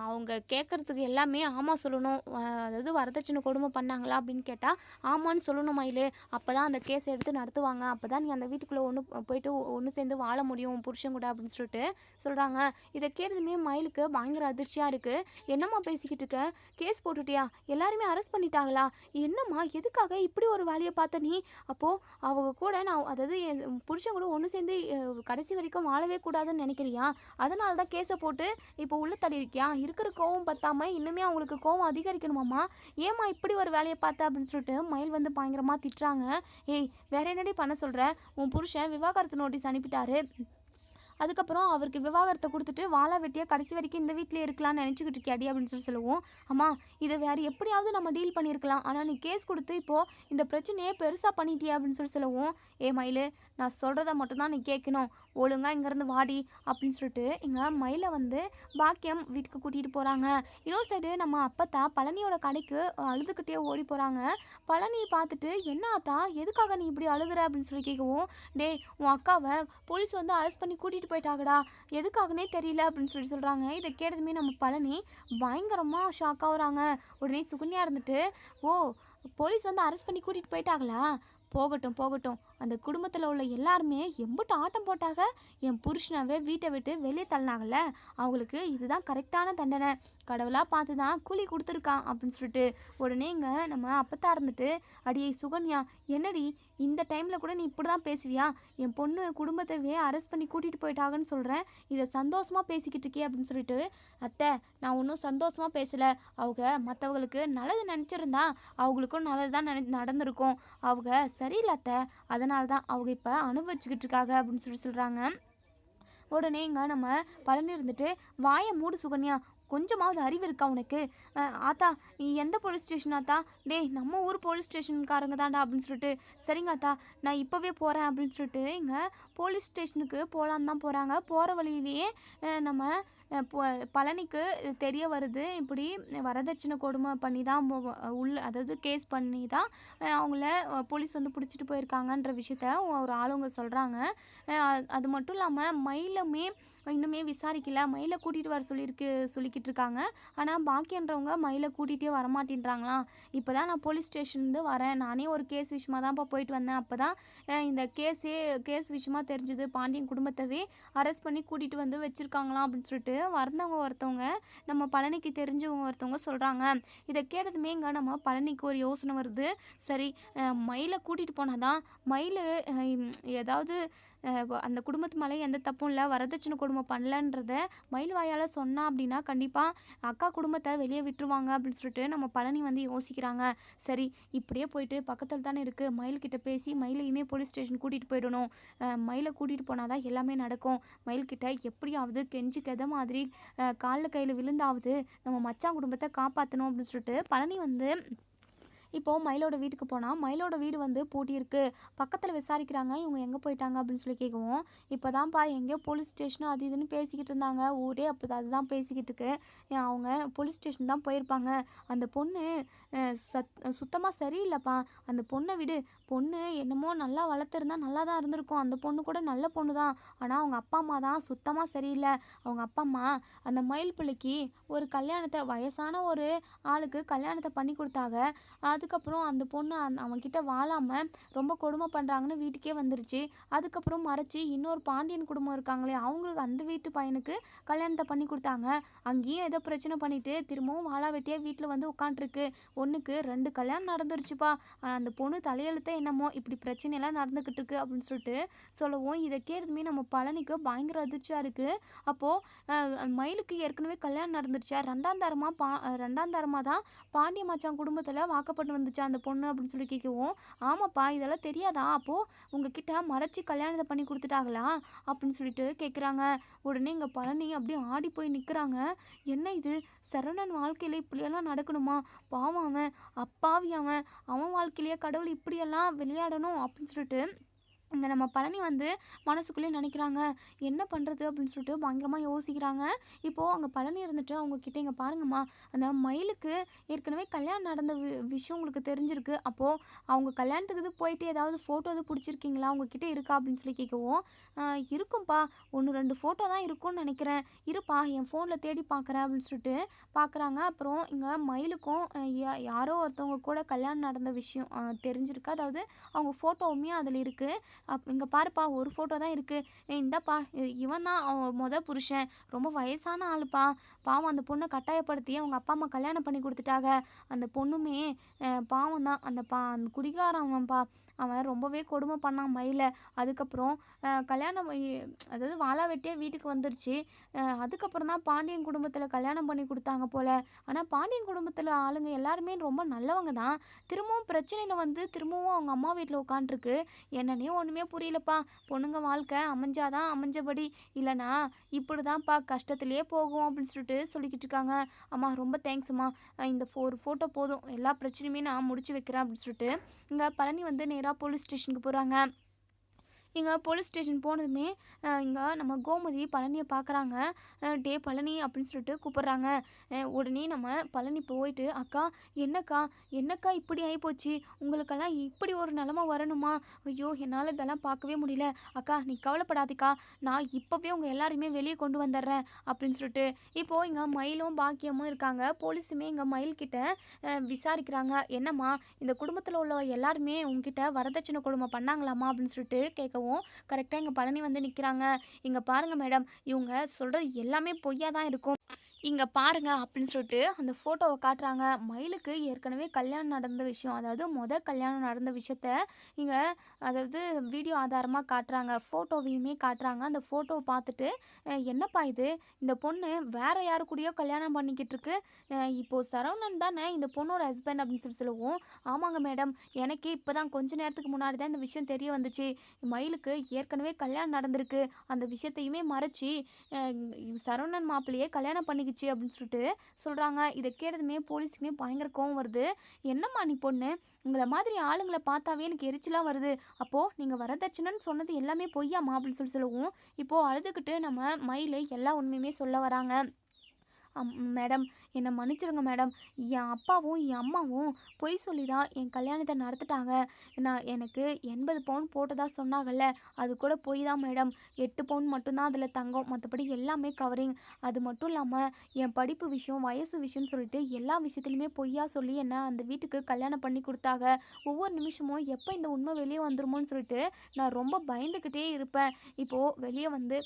அவங்க கேட்குறதுக்கு எல்லாமே ஆமாம் சொல்லணும், அதாவது வரதட்சணை கொடுமை பண்ணாங்களா அப்படின்னு கேட்டால் ஆமான்னு சொல்லணும் மயில். அப்போ தான் அந்த கேஸை எடுத்து நடத்துவாங்க. அப்போ தான் நீ அந்த வீட்டுக்குள்ளே போயிட்டு ஒன்று சேர்ந்து வாழ முடியும் உன் புருஷன் கூட அப்படின்னு சொல்லிட்டு சொல்கிறாங்க. இதை கேட்டதுமே மயிலுக்கு பயங்கர அதிர்ச்சியாக இருக்குது. என்னம்மா பேசிக்கிட்டு இருக்க? கேஸ் போட்டுட்டியா? எல்லாருமே அரெஸ்ட் பண்ணிட்டாங்களா? என்னம்மா எதுக்காக இப்படி ஒரு வேலையை பார்த்த நீ? அப்போது அவங்க கூட நான் அதாவது என் புருஷன் கூட ஒன்று சேர்ந்து கடைசி வரைக்கும் வாழவே கூடாதுன்னு நினைக்கிறியா? அதனால தான் கேஸை போட்டு இப்போ உள்ள தள்ளியிருக்கியா? இருக்கிற கோவம் பத்தாம இன்னுமே அவங்களுக்கு கோவம் அதிகரிக்கணுமாம்மா? ஏம்மா இப்படி ஒரு வேலையை பார்த்த அப்படின்னு சொல்லிட்டு மயில் வந்து பயங்கரமாக திட்டுறாங்க. ஏய் வேற என்னடி பண்ண சொல்கிற? உன் புருஷன் விவாகரத்து நோட்டீஸ் அனுப்பிட்டாரு. அதுக்கப்புறம் அவருக்கு விவாகரத்தை கொடுத்துட்டு வாழா வெட்டியாக கடைசி வரைக்கும் இந்த வீட்டிலே இருக்கலாம்னு நினச்சிக்கிட்டு இருக்கியாடி அப்படின்னு சொல்லுவோம். அம்மா இதை வேறு எப்படியாவது நம்ம டீல் பண்ணியிருக்கலாம். ஆனால் நீ கேஸ் கொடுத்து இப்போது இந்த பிரச்சனையே பெருசாக பண்ணிட்டியா அப்படின்னு சொல்லுவோம். ஏ மயில், நான் சொல்கிறத மட்டும்தான் நீ கேட்கணும். ஒழுங்காக இங்கேருந்து வாடி அப்படின்னு சொல்லிட்டு இங்கே மயிலை வந்து பாக்கியம் வீட்டுக்கு கூட்டிகிட்டு போகிறாங்க. இன்னொரு சைடு நம்ம அப்பத்தா பழனியோட கடைக்கு அழுதுகிட்டே ஓடி போகிறாங்க. பழனி பார்த்துட்டு என்ன ஆத்தா எதுக்காக நீ இப்படி அழுகுற அப்படின்னு சொல்லி கேட்கவும், டே உன் அக்காவை போலீஸ் வந்து அரெஸ்ட் பண்ணி கூட்டிகிட்டு போயிட்டாங்கடா, எதுக்காகனே தெரியல அப்படின்னு சொல்லி சொல்கிறாங்க. இதை கேட்டதுமே நம்ம பழனி பயங்கரமாக ஷாக் ஆகுறாங்க. உடனே சுகன்யா இருந்துட்டு, ஓ போலீஸ் வந்து அரெஸ்ட் பண்ணி கூட்டிகிட்டு போயிட்டாங்களா? போகட்டும் போகட்டும், அந்த குடும்பத்தில் உள்ள எல்லாருமே எம்பிட்டு ஆட்டம் போட்டாங்க. என் புருஷனாவே வீட்டை விட்டு வெளியே தள்ளினாங்கல்ல, அவங்களுக்கு இதுதான் கரெக்டான தண்டனை. கடவுளாக பார்த்து தான் கூலி கொடுத்துருக்கான் அப்படின்னு சொல்லிட்டு உடனே இங்கே நம்ம அப்பத்தா இருந்துட்டு, அடியே சுகன்யா என்னடி இந்த டைமில் கூட நீ இப்படி தான் பேசுவியா? என் பொண்ணு குடும்பத்தையே அரெஸ்ட் பண்ணி கூட்டிகிட்டு போயிட்டாங்கன்னு சொல்கிறேன், இதை சந்தோஷமாக பேசிக்கிட்டு இருக்கே அப்படின்னு சொல்லிட்டு, அத்தை நான் ஒன்றும் சந்தோஷமாக பேசலை. அவங்க மற்றவங்களுக்கு நல்லது நினச்சிருந்தா அவங்களுக்கும் நல்லது தான் நடந்திருக்கும். அவங்க சரியில்லை அத்தை, அதனால தான் அவங்க இப்போ அனுபவிச்சுக்கிட்டு இருக்காங்க அப்படின்னு சொல்லி சொல்கிறாங்க. உடனே இங்கே நம்ம பழனி இருந்துட்டு, வாயை மூடு சுகன்யா, கொஞ்சமாவது அறிவு இருக்கா உனக்கு? ஆத்தா நீ எந்த போலீஸ் ஸ்டேஷன் ஆத்தா? டேய் நம்ம ஊர் போலீஸ் ஸ்டேஷனுக்காரங்க தான்டா அப்படின்னு சொல்லிட்டு, சரிங்க ஆத்தா நான் இப்போவே போகிறேன் அப்படின்னு சொல்லிட்டு இங்கே போலீஸ் ஸ்டேஷனுக்கு போகலான்னு தான் போகிறாங்க. போகிற வழியிலேயே நம்ம பழனிக்கு தெரிய வருது, இப்படி வரதட்சணை கொடுமை பண்ணி தான் உள்ள அதாவது கேஸ் பண்ணி தான் அவங்கள போலீஸ் வந்து பிடிச்சிட்டு போயிருக்காங்கன்ற விஷயத்த ஒரு ஆளுங்க சொல்கிறாங்க. அது மட்டும் இல்லாமல் மயிலுமே இன்னுமே விசாரிக்கல, மயிலை கூட்டிகிட்டு வர சொல்லிக்கிட்டு இருக்காங்க. ஆனால் பாக்கியன்றவங்க மயிலை கூட்டிகிட்டே வரமாட்டேன்றாங்களாம். இப்போ தான் நான் போலீஸ் ஸ்டேஷன்லேருந்து வரேன், நானே ஒரு கேஸ் விஷயமாக தான்ப்பா போயிட்டு வந்தேன். அப்போ தான் இந்த கேஸ் விஷயமா தெரிஞ்சுது, பாண்டியன் குடும்பத்தவே அரெஸ்ட் பண்ணி கூட்டிகிட்டு வந்து வச்சுருக்காங்களாம் அப்படின்னு சொல்லிட்டு ஒருத்தவங்க நம்ம பழனிக்கு தெரிஞ்சவங்க ஒருத்தவங்க சொல்கிறாங்க. இதை கேட்டதுமே இங்கே நம்ம பழனிக்கு ஒரு யோசனை வருது. சரி மயிலை கூட்டிகிட்டு போனால் தான் மயில் ஏதாவது அந்த குடும்பத்து மேலே எந்த தப்பும் இல்லை, வரதட்சணை கொடுமை பண்ணலன்றத மயில் வாயால் சொன்னா அப்படின்னா கண்டிப்பாக அக்கா குடும்பத்தை வெளியே விட்டுருவாங்க அப்படின்னு சொல்லிட்டு நம்ம பழனி வந்து யோசிக்கிறாங்க. சரி இப்படியே போயிட்டு பக்கத்தில் தானே இருக்குது, மயில்கிட்ட பேசி மயிலையுமே போலீஸ் ஸ்டேஷன் கூட்டிகிட்டு போயிடணும். மயிலை கூட்டிகிட்டு போனால் தான் எல்லாமே நடக்கும். மயில்கிட்ட எப்படியாவது கெஞ்சி கெத மாதிரி காலில் கையில் விழுந்தாவது நம்ம மச்சான் குடும்பத்தை காப்பாற்றணும் அப்படின்னு சொல்லிட்டு பழனி வந்து இப்போது மயிலோட வீட்டுக்கு போனால் மயிலோட வீடு வந்து பூட்டியிருக்கு. பக்கத்தில் விசாரிக்கிறாங்க, இவங்க எங்கே போயிட்டாங்க அப்படின்னு சொல்லி கேட்கவும், இப்போ தான்ப்பா எங்கேயோ போலீஸ் ஸ்டேஷன் அது இதுன்னு பேசிக்கிட்டு இருந்தாங்க, ஊரே அப்போ அதுதான் பேசிக்கிட்டு இருக்கு. அவங்க போலீஸ் ஸ்டேஷன் தான் போயிருப்பாங்க. அந்த பொண்ணு சுத்தமாக சரியில்லைப்பா, அந்த பொண்ணை விடு. பொண்ணு என்னமோ நல்லா வளர்த்துருந்தா நல்லா தான் இருந்திருக்கும், அந்த பொண்ணு கூட நல்ல பொண்ணு தான். ஆனால் அவங்க அப்பா அம்மா தான் சுத்தமாக சரியில்லை. அவங்க அப்பா அம்மா அந்த மயில் பிள்ளைக்கு ஒரு கல்யாணத்தை வயசான ஒரு ஆளுக்கு கல்யாணத்தை பண்ணி கொடுத்தாங்க. அதுக்கப்புறம் அந்த பொண்ணு அவன்கிட்ட வாழாமல் ரொம்ப கொடுமை பண்ணுறாங்கன்னு வீட்டுக்கே வந்துருச்சு. அதுக்கப்புறம் மறைச்சி இன்னொரு பாண்டியன் குடும்பம் இருக்காங்களே அவங்களுக்கு அந்த வீட்டு பையனுக்கு கல்யாணத்தை பண்ணி கொடுத்தாங்க. அங்கேயும் ஏதோ பிரச்சனை பண்ணிவிட்டு திரும்பவும் வாழா வெட்டியாக வீட்டில் வந்து உட்காண்ட்ருக்கு. ஒன்றுக்கு 2 கல்யாணம் நடந்துருச்சுப்பா. அந்த பொண்ணு தலையெழுத்த என்னமோ இப்படி பிரச்சனையெல்லாம் நடந்துக்கிட்டு இருக்கு அப்படின்னு சொல்லிட்டு சொல்லவும், இதை கேட்டதுமே நம்ம பழனிக்கு பயங்கர அதிர்ச்சியாக இருக்குது. அப்போது மயிலுக்கு ஏற்கனவே கல்யாணம் நடந்துருச்சா, ரெண்டாம் தரமாக தான் பாண்டிய மச்சான் குடும்பத்தில் வாக்கப்பட்டு வந்துச்சா அந்த பொண்ணு அப்படின்னு சொல்லி கேட்கவும், ஆமாப்பா இதெல்லாம் தெரியாதா, அப்போது உங்ககிட்ட மறைச்சி கல்யாணத்தை பண்ணி கொடுத்துட்டாங்களா அப்படின்னு சொல்லிட்டு கேட்குறாங்க. உடனே இங்கே பழனி அப்படியே ஆடி போய் நிற்கிறாங்க. என்ன இது, சரவணன் வாழ்க்கையில் இப்படியெல்லாம் நடக்கணுமா? பாவம் அவன் அப்பாவி, அவன் வாழ்க்கையிலேயே கடவுள் இப்படியெல்லாம் விளையாடணும் அப்படின்னு சொல்லிட்டு இங்கே நம்ம பழனி வந்து மனசுக்குள்ளேயே நினைக்கிறாங்க, என்ன பண்ணுறது அப்படின்னு சொல்லிட்டு பயங்கரமாக யோசிக்கிறாங்க. இப்போது அங்கே பழனி இருந்துட்டு அவங்க கிட்ட, இங்கே பாருங்கம்மா, அந்த மயிலுக்கு ஏற்கனவே கல்யாணம் நடந்த விஷயம் உங்களுக்கு தெரிஞ்சிருக்கு. அப்போது அவங்க கல்யாணத்துக்கு இது போயிட்டு ஏதாவது ஃபோட்டோ இது பிடிச்சிருக்கீங்களா, உங்ககிட்ட இருக்கா அப்படின்னு சொல்லி கேட்கவும், இருக்கும்ப்பா, ஒன்று ரெண்டு ஃபோட்டோ தான் இருக்கும்னு நினைக்கிறேன், இருப்பா என் ஃபோனில் தேடி பார்க்குறேன் அப்படின்னு சொல்லிட்டு பார்க்குறாங்க. அப்புறம் இங்கே மயிலுக்கும் யாரோ ஒருத்தவங்க கூட கல்யாணம் நடந்த விஷயம் தெரிஞ்சிருக்கு. அதாவது அவங்க ஃபோட்டோவுமே அதில் இருக்குது. இங்கே பாருப்பா, ஒரு ஃபோட்டோ தான் இருக்குது, இந்தாப்பா, இவன் தான் அவன் புருஷன், ரொம்ப வயசான ஆளுப்பா, பாவம் அந்த பொண்ணை கட்டாயப்படுத்தி அவங்க அப்பா அம்மா கல்யாணம் பண்ணி கொடுத்துட்டாங்க. அந்த பொண்ணுமே பாவம் தான், அந்த குடிகாரன் அவன்ப்பா, அவன் ரொம்பவே கொடுமை பண்ணான் மயில. அதுக்கப்புறம் கல்யாணம் அதாவது வாழா வெட்டியே வீட்டுக்கு வந்துருச்சு. அதுக்கப்புறம் தான் பாண்டியன் குடும்பத்தில் கல்யாணம் பண்ணி கொடுத்தாங்க போல். ஆனால் பாண்டியன் குடும்பத்தில் ஆளுங்க எல்லாருமே ரொம்ப நல்லவங்க தான். திரும்பவும் பிரச்சனையில் வந்து திரும்பவும் அவங்க அம்மா வீட்டில் உட்காண்ட்ருக்கு. என்னன்னே ஒன்றுமே புரியலப்பா, பொண்ணுங்க வாழ்க்கை அமைஞ்சாதான் அமைஞ்சபடி, இல்லைனா இப்படி தான்ப்பா கஷ்டத்துலேயே போகும் அப்படின்னு சொல்லிட்டு சொல்லிக்கிட்டு இருக்காங்க. அம்மா ரொம்ப தேங்க்ஸ்ம்மா, இந்த ஒரு ஃபோட்டோ போதும், எல்லா பிரச்சனையுமே நான் முடிச்சு வைக்கிறேன் அப்படின்னு சொல்லிட்டு இங்கே பழனி வந்து நேராக போலீஸ் ஸ்டேஷனுக்கு போகிறாங்க. இங்கே போலீஸ் ஸ்டேஷன் போனதுமே இங்கே நம்ம கோமதி பழனியை பார்க்குறாங்க. டே பழனி அப்படின்னு சொல்லிட்டு கூப்பிட்றாங்க. உடனே நம்ம பழனி போயிட்டு, அக்கா என்னக்கா என்னக்கா இப்படி ஆகிப்போச்சு, உங்களுக்கெல்லாம் இப்படி ஒரு நிலமை வரணுமா, ஐயோ என்னால் இதெல்லாம் பார்க்கவே முடியல, அக்கா நீ கவலைப்படாதீக்கா, நான் இப்போவே உங்கள் எல்லாரையுமே வெளியே கொண்டு வந்துடுறேன் அப்படின்னு சொல்லிட்டு. இப்போது இங்கே மயிலும் பாக்கியமும் இருக்காங்க. போலீஸுமே இங்கே மயில்கிட்ட விசாரிக்கிறாங்க, என்னம்மா இந்த குடும்பத்தில் உள்ள எல்லாருமே உங்ககிட்ட வரதட்சணை கொடுமை பண்ணாங்களாம்மா அப்படின்னு சொல்லிட்டு கேட்கவும், கரெக்டாக இங்கே பழனி வந்து நிற்கிறாங்க. இங்கே பாருங்கள் மேடம், இவங்க சொல்கிறது எல்லாமே பொய்யா தான் இருக்கும், இங்கே பாருங்க அப்படின்னு சொல்லிட்டு அந்த ஃபோட்டோவை காட்டுறாங்க. மயிலுக்கு ஏற்கனவே கல்யாணம் நடந்த விஷயம், அதாவது கல்யாணம் நடந்த விஷயத்த இங்கே அதாவது வீடியோ ஆதாரமாக காட்டுறாங்க, ஃபோட்டோவையுமே காட்டுறாங்க. அந்த ஃபோட்டோவை பார்த்துட்டு, என்னப்பா இது, இந்த பொண்ணு வேற யாரு கூடயோ கல்யாணம் பண்ணிக்கிட்டு இருக்கு, இப்போது சரவணன் தானே இந்த பொண்ணோட ஹஸ்பண்ட் அப்படின்னு சொல்லி சொல்லுவோம். ஆமாங்க மேடம், எனக்கே இப்போ தான் கொஞ்ச நேரத்துக்கு முன்னாடி தான் இந்த விஷயம் தெரிய வந்துச்சு, மயிலுக்கு ஏற்கனவே கல்யாணம் நடந்திருக்கு, அந்த விஷயத்தையுமே மறைச்சி சரவணன் மாப்பிள்ளையே கல்யாணம் பண்ணிக்கிச்சு அப்படின்னு சொல்லிட்டு சொல்கிறாங்க. இதை கேட்டதுமே போலீஸுக்குமே பயங்கர கோவம் வருது. என்னம்மா நீ பொண்ணு, உங்களை மாதிரி ஆளுங்களை பார்த்தாவே எனக்கு எரிச்சலாக வருது, அப்போது நீங்கள் வரதட்சணைன்னு சொன்னது எல்லாமே பொய்யாமா அப்படின்னு சொல்லி சொல்லுவோம். இப்போது அழுதுகிட்டு நம்ம மயில் எல்லா உண்மையுமே சொல்ல வராங்க. மேடம், என்னை மன்னிச்சிடுங்க மேடம், என் அப்பாவும் என் அம்மாவும் பொய் சொல்லி தான் என் கல்யாணத்தை நடத்திட்டாங்க, எனக்கு 80 பவுன் போட்டதாக சொன்னாங்கல்ல, அது கூட பொய் தான் மேடம், 8 பவுன் மட்டும்தான் அதில் தங்கம், மற்றபடி எல்லாமே கவரிங், அது மட்டும் இல்லாமல் என் படிப்பு விஷயம் வயசு விஷயம்னு சொல்லிட்டு எல்லா விஷயத்துலையுமே பொய்யா சொல்லி என்னை அந்த வீட்டுக்கு கல்யாணம் பண்ணி கொடுத்தாங்க. ஒவ்வொரு நிமிஷமும் எப்போ இந்த உண்மை வெளியே வந்துருமோன்னு சொல்லிட்டு நான் ரொம்ப பயந்துக்கிட்டே இருப்பேன். இப்போது வெளியே வந்து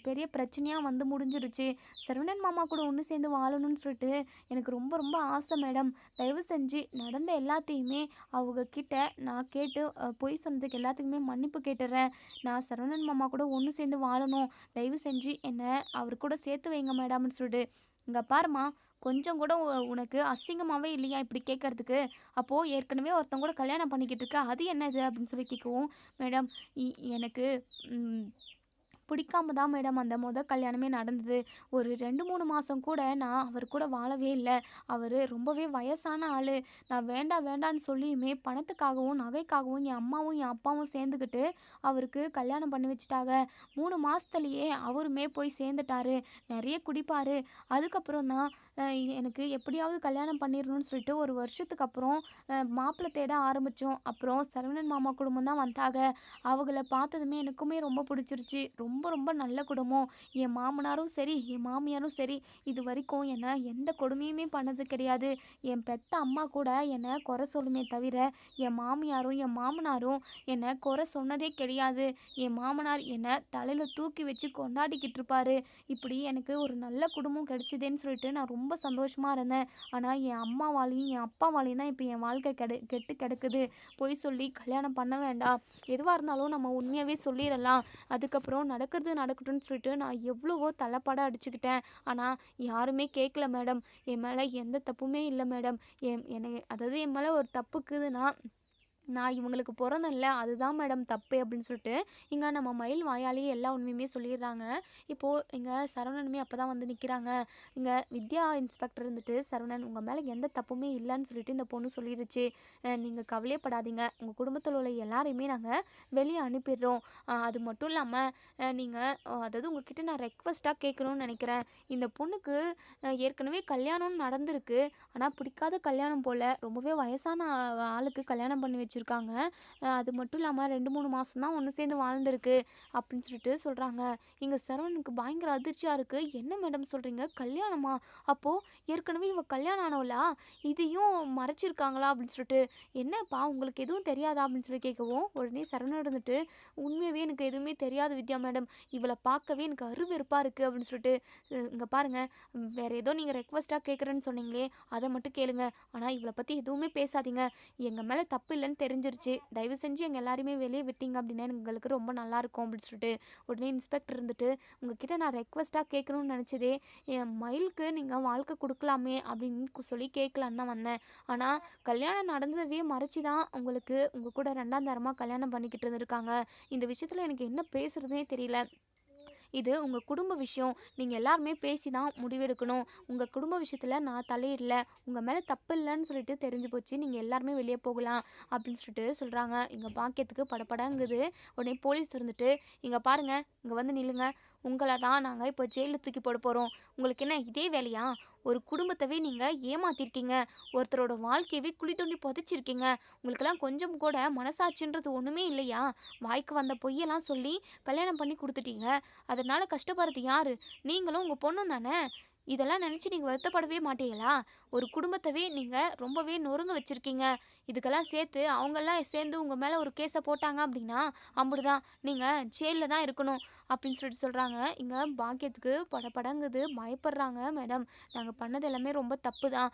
பெரிய பிரச்சனையாக வந்து முடிஞ்சிருச்சு, சரவணன் மாமா கூட ஒன்று சேர்ந்து வாழணும்னு சொல்லிட்டு எனக்கு ரொம்ப ரொம்ப ஆசை மேடம், தயவு செஞ்சு நடந்த எல்லாத்தையுமே அவங்க கிட்ட நான் கேட்டு பொய் சொன்னதுக்கு எல்லாத்துக்குமே மன்னிப்பு கேட்டுடுறேன், நான் சரவணன் மாமா கூட ஒன்று சேர்ந்து வாழணும், தயவு செஞ்சு என்னை அவர் கூட சேர்த்து வைங்க மேடம்னு சொல்லிட்டு. இங்கே பாருமா, கொஞ்சம் கூட உனக்கு அசிங்கமாகவே இல்லையா இப்படி கேட்கறதுக்கு, அப்போது ஏற்கனவே ஒருத்தவங்க கூட கல்யாணம் பண்ணிக்கிட்டு இருக்க, அது என்னது அப்படின்னு சொல்லி கேட்கவும், மேடம் எனக்கு பிடிக்காம தான் மேடம் அந்த கல்யாணமே நடந்தது, ஒரு 2-3 மாதம் கூட நான் அவர் கூட வாழவே இல்லை, அவர் ரொம்பவே வயசான ஆள், நான் வேண்டாம் வேண்டான்னு சொல்லியுமே பணத்துக்காகவும் நகைக்காகவும் என் அம்மாவும் என் அப்பாவும் சேர்ந்துக்கிட்டு அவருக்கு கல்யாணம் பண்ணி வச்சுட்டாங்க. 3 மாதத்துலேயே அவருமே போய் சேர்ந்துட்டாரு, நிறைய குடிப்பார். அதுக்கப்புறம் தான் எனக்கு எப்படியாவது கல்யாணம் பண்ணிடணும்னு சொல்லிட்டு ஒரு வருஷத்துக்கு அப்புறம் மாப்பிள்ளை தேட ஆரம்பித்தோம். அப்புறம் சரவணன் மாமா குடும்பம் தான் வந்தாங்க. அவங்கள பார்த்ததுமே எனக்குமே ரொம்ப பிடிச்சிருச்சு, ரொம்ப ரொம்ப நல்ல குடும்பம், என் மாமனாரும் சரி என் மாமியாரும் சரி இது வரைக்கும் என்னை எந்த கொடுமையுமே பண்ணது கிடையாது, என் பெத்த அம்மா கூட என்னை குறை சொல்லுமே தவிர என் மாமியாரும் என் மாமனாரும் என்னை குறை சொன்னதே கிடையாது. என் மாமனார் என்னை தலையில் தூக்கி வச்சு கொண்டாடிக்கிட்டு இருப்பார். இப்படி எனக்கு ஒரு நல்ல குடும்பம் கிடைச்சிதேன்னு சொல்லிட்டு நான் ரொம்ப சந்தோஷமாக இருந்தேன். ஆனால் என் அம்மாவாலையும் என் அப்பாவாலையும் தான் இப்போ என் வாழ்க்கை கெட்டு கிடக்குது. பொய் சொல்லி கல்யாணம் பண்ண வேண்டாம், எதுவாக இருந்தாலும் நம்ம உண்மையாகவே சொல்லிடலாம், அதுக்கப்புறம் நடக்கிறது நடக்கட்டும்னு சொல்லிட்டு நான் எவ்வளவோ தலைப்பாட அடிச்சுக்கிட்டேன். ஆனால் யாருமே கேட்கல மேடம், என் மேலே எந்த தப்புமே இல்லை மேடம், அதாவது என் மேலே ஒரு தப்புக்குதுன்னா நான் இவங்களுக்கு பொறந்தேன்ல அதுதான் மேடம் தப்பு அப்படின்னு சொல்லிட்டு இங்கே நம்ம மயில் வாயாலேயே எல்லா உண்மையுமே சொல்லிடுறாங்க. இப்போது இங்கே சரவணனுமே அப்போ தான் வந்து நிற்கிறாங்க. இங்கே வித்யா இன்ஸ்பெக்டர் இருந்துட்டு, சரவணன் உங்கள் மேலே எந்த தப்புமே இல்லைன்னு சொல்லிட்டு இந்த பொண்ணு சொல்லிடுச்சு. நீங்கள் கவலையப்படாதீங்க, உங்கள் குடும்பத்தில் உள்ள எல்லாரையுமே நாங்கள் வெளியே அனுப்பிடுறோம். அது மட்டும் இல்லாமல் நீங்கள் அதாவது உங்ககிட்ட நான் ரெக்வஸ்ட்டாக கேட்கணும்னு நினைக்கிறேன். இந்த பொண்ணுக்கு ஏற்கனவே கல்யாணம் நடந்திருக்கு. ஆனால் பிடிக்காத கல்யாணம் போல் ரொம்பவே வயசான ஆளுக்கு கல்யாணம் பண்ணி வச்சுருக்காங்க. அது மட்டும் இல்லாமல் 2-3 மாதம் தான் ஒன்று சேர்ந்து வாழ்ந்துருக்கு அப்படின்னு சொல்லிட்டு சொல்கிறாங்க. இங்கே சரவணனுக்கு பயங்கர அதிர்ச்சியாக இருக்குது. என்ன மேடம் சொல்கிறீங்க, கல்யாணமா? அப்போது ஏற்கனவே இவ கல்யாணம் ஆனவளா? இதையும் மறைச்சிருக்காங்களா அப்படின்னு சொல்லிட்டு, என்னப்பா உங்களுக்கு எதுவும் தெரியாதா அப்படின்னு சொல்லி கேட்கவும், உடனே சரவணன் இருந்துட்டு, உண்மையாகவே எனக்கு எதுவுமே தெரியாது வித்யா மேடம், இவளை பார்க்கவே எனக்கு அருவெறுப்பாக இருக்குது அப்படின்னு சொல்லிட்டு, இங்கே பாருங்கள், வேறு ஏதோ நீங்கள் ரெக்வஸ்ட்டாக கேட்குறேன்னு சொன்னீங்களே அதை மட்டும் கேளுங்க, ஆனால் இவளை பற்றி எதுவுமே பேசாதீங்க. எங்கள் மேலே தப்பு இல்லைன்னு தெரிஞ்சிருச்சு. தயவு செஞ்சு எங்கள் எல்லாருமே வெளியே விட்டீங்க அப்படின்னா எங்களுக்கு ரொம்ப நல்லாயிருக்கும் அப்படின்னு சொல்லிட்டு, உடனே இன்ஸ்பெக்டர் இருந்துட்டு, உங்ககிட்ட நான் ரெக்வஸ்ட்டாக கேட்கணும்னு நினச்சதே என் மயிலுக்கு நீங்கள் வாழ்க்கை கொடுக்கலாமே அப்படின்னு சொல்லி கேட்கலான்னு தான் வந்தேன். ஆனால் கல்யாணம் நடந்ததவே மறைச்சி தான் உங்களுக்கு உங்கள் கூட 2ஆம் தரமாக கல்யாணம் பண்ணிக்கிட்டு இருந்திருக்காங்க. இந்த விஷயத்தில் எனக்கு என்ன பேசுகிறதுனே தெரியல. இது உங்கள் குடும்ப விஷயம். நீங்கள் எல்லாருமே பேசி தான் முடிவெடுக்கணும். உங்கள் குடும்ப விஷயத்தில் நான் தலையிடல. உங்கள் மேலே தப்பு இல்லைன்னு சொல்லிட்டு தெரிஞ்சு போச்சு. நீங்கள் எல்லாருமே வெளியே போகலாம் அப்படின்னு சொல்லிட்டு சொல்கிறாங்க. இங்கே பாக்கியத்துக்கு படபடங்குது. உடனே போலீஸ் இருந்துட்டு, இங்கே பாருங்கள், இங்கே வந்து நில்லுங்க. உங்களை தான் நாங்கள் இப்போ ஜெயிலில் தூக்கி போட போகிறோம். உங்களுக்கு என்ன இதே வேலையா? ஒரு குடும்பத்தவே நீங்கள் ஏமாத்திருக்கீங்க. ஒருத்தரோட வாழ்க்கையவே குழி தோண்டி புதைச்சிருக்கீங்க. உங்களுக்கெல்லாம் கொஞ்சம் கூட மனசாட்சின்றது ஒன்றுமே இல்லையா? வாய்க்கு வந்த பொய்யெல்லாம் சொல்லி கல்யாணம் பண்ணி கொடுத்துட்டீங்க. அதனால் கஷ்டப்படுறது யார்? நீங்களும் உங்கள் பொண்ணும் தானே? இதெல்லாம் நினச்சி நீங்கள் வருத்தப்படவே மாட்டீங்களா? ஒரு குடும்பத்தவே நீங்கள் ரொம்பவே நொறுங்க வச்சுருக்கீங்க. இதுக்கெல்லாம் சேர்த்து அவங்கெல்லாம் சேர்ந்து உங்கள் மேலே ஒரு கேஸை போட்டாங்க அப்படின்னா அப்படிதான், நீங்கள் ஜெயிலில் தான் இருக்கணும் அப்படின்னு சொல்லிட்டு சொல்கிறாங்க. இங்கே பாக்கியத்துக்கு படபடங்குது, பயப்படுறாங்க. மேடம், நாங்கள் பண்ணது எல்லாமே ரொம்ப தப்பு தான்.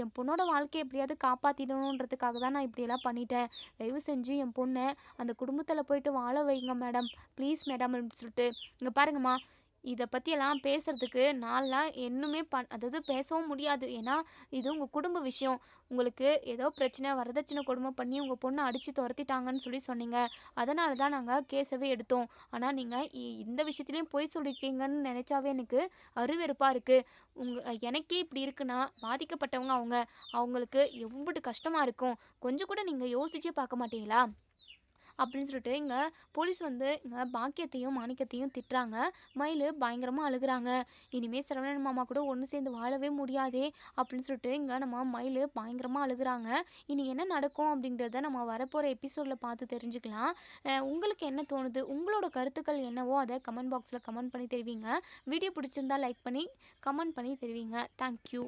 என் பொண்ணோட வாழ்க்கையை எப்படியாவது காப்பாற்றிடணுன்றதுக்காக தான் நான் இப்படியெல்லாம் பண்ணிட்டேன். தயவு செஞ்சு என் பொண்ணை அந்த குடும்பத்தில் போயிட்டு வாழ வைங்க மேடம், ப்ளீஸ் மேடம் அப்படின்னு சொல்லிட்டு, இங்கே பாருங்கம்மா, இதை பற்றியெல்லாம் பேசுகிறதுக்கு நான்லாம் இன்னுமே அதாவது பேசவும் முடியாது. ஏன்னா இது உங்கள் குடும்ப விஷயம். உங்களுக்கு ஏதோ பிரச்சனை, வரதட்சணை கொடுமை பண்ணி உங்கள் பொண்ணை அடித்து துரத்திட்டாங்கன்னு சொல்லி சொன்னீங்க. அதனால தான் நாங்கள் கேஸவே எடுத்தோம். ஆனால் நீங்கள் இந்த விஷயத்துலையும் பொய் சொல்லியிருக்கீங்கன்னு நினச்சாவே எனக்கு அருவெறுப்பாக இருக்குது. எனக்கே இப்படி இருக்குன்னா பாதிக்கப்பட்டவங்க அவங்க. அவங்களுக்கு எவ்வளவு கஷ்டமாக இருக்கும். கொஞ்சம் கூட நீங்கள் யோசிச்சே பார்க்க மாட்டீங்களா அப்படின்னு சொல்லிட்டு இங்கே போலீஸ் வந்து இங்கே பாக்கியத்தையும் மாணிக்கத்தையும் திட்டுறாங்க. மயில் பயங்கரமாக அழுகுறாங்க. இனிமேல் சரவணன் மாமா கூட ஒன்று சேர்ந்து வாழவே முடியாதே அப்படின்னு சொல்லிட்டு இங்கே நம்ம மயில் பயங்கரமாக அழுகுறாங்க. இனி என்ன நடக்கும் அப்படின்றத நம்ம வரப்போகிற எபிசோடில் பார்த்து தெரிஞ்சுக்கலாம். உங்களுக்கு என்ன தோணுது, உங்களோட கருத்துக்கள் என்னவோ அதை கமெண்ட் பாக்ஸில் கமெண்ட் பண்ணி தெரிவிங்க. வீடியோ பிடிச்சிருந்தா லைக் பண்ணி கமெண்ட் பண்ணி தெரிவிங்க. தேங்க்யூ.